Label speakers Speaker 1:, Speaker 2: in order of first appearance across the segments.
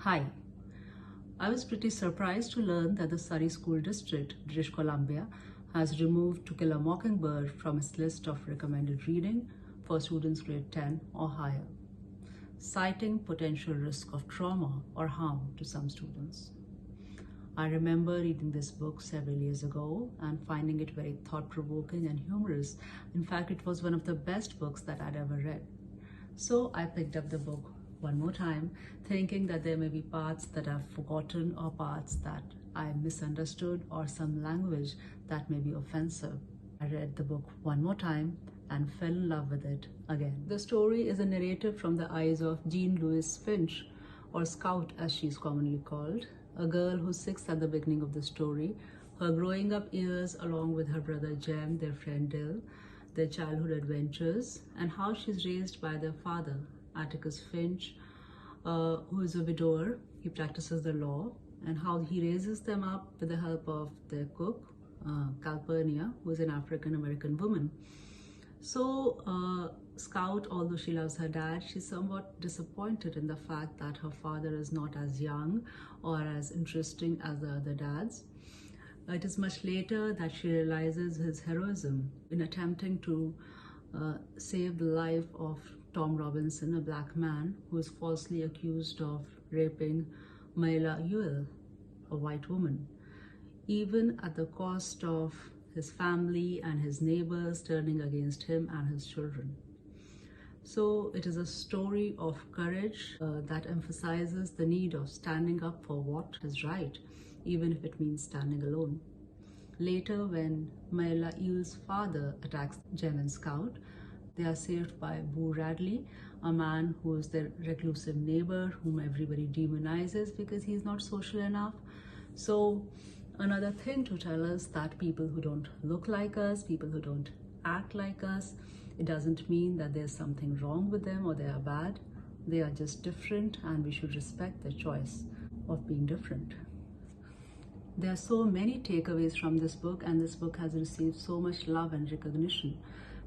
Speaker 1: Hi. I was pretty surprised to learn that the Surrey School District, British Columbia, has removed To Kill a Mockingbird from its list of recommended reading for students grade 10 or higher, citing potential risk of trauma or harm to some students. I remember reading this book several years ago and finding it very thought-provoking and humorous. In fact, it was one of the best books that I'd ever read. So I picked up the book one more time, thinking that there may be parts that I've forgotten or parts that I misunderstood or some language that may be offensive. I read the book one more time and fell in love with it again. The story is a narrative from the eyes of Jean Louise Finch, or Scout as she's commonly called, a girl who's 6 at the beginning of the story, her growing up years along with her brother Jem, their friend Dill, their childhood adventures, and how she's raised by their father, Atticus Finch, who is a widower. He practices the law, and how he raises them up with the help of their cook, Calpurnia, who is an African-American woman. So Scout, although she loves her dad, she's somewhat disappointed in the fact that her father is not as young or as interesting as the other dads. It is much later that she realizes his heroism in attempting to save the life of Tom Robinson, a black man who is falsely accused of raping Mayla Ewell, a white woman, even at the cost of his family and his neighbors turning against him and his children. So it is a story of courage that emphasizes the need of standing up for what is right, even if it means standing alone. Later, when Mayla Ewell's father attacks Jem and Scout, they are saved by Boo Radley, a man who is their reclusive neighbor whom everybody demonizes because he's not social enough. So another thing to tell us that people who don't look like us, people who don't act like us, it doesn't mean that there's something wrong with them or they are bad. They are just different, and we should respect their choice of being different. There are so many takeaways from this book, and this book has received so much love and recognition.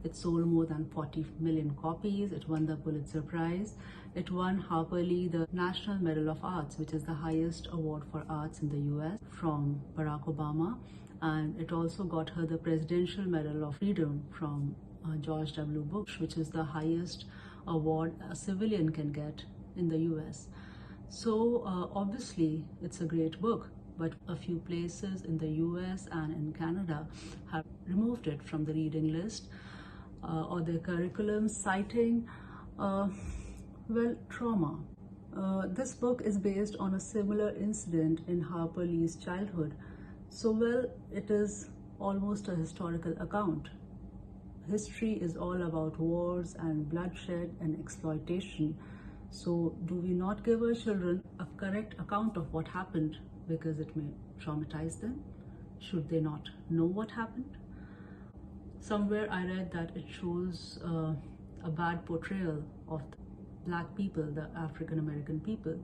Speaker 1: It sold more than 40 million copies. It won the Pulitzer Prize. It won Harper Lee the National Medal of Arts, which is the highest award for arts in the US from Barack Obama. And it also got her the Presidential Medal of Freedom from George W. Bush, which is the highest award a civilian can get in the US. So obviously it's a great book, but a few places in the US and in Canada have removed it from the reading list or their curriculum, citing, trauma. This book is based on a similar incident in Harper Lee's childhood. So, it is almost a historical account. History is all about wars and bloodshed and exploitation. So, do we not give our children a correct account of what happened because it may traumatize them? Should they not know what happened? Somewhere I read that it shows a bad portrayal of the black people, the African-American people.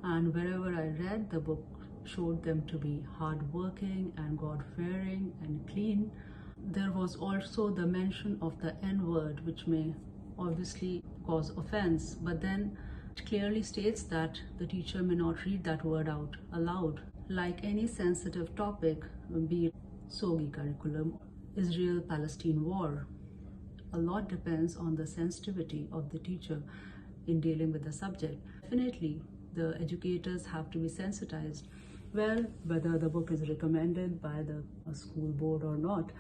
Speaker 1: And wherever I read, the book showed them to be hardworking and God-fearing and clean. There was also the mention of the N-word, which may obviously cause offense, but then it clearly states that the teacher may not read that word out aloud. Like any sensitive topic, be it SOGI curriculum, Israel-Palestine war, a lot depends on the sensitivity of the teacher in dealing with the subject. Definitely, the educators have to be sensitized. Well, whether the book is recommended by the school board or not,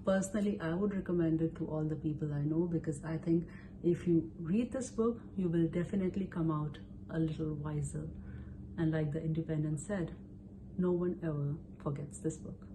Speaker 1: personally, I would recommend it to all the people I know, because I think if you read this book, you will definitely come out a little wiser. And like the Independent said, no one ever forgets this book.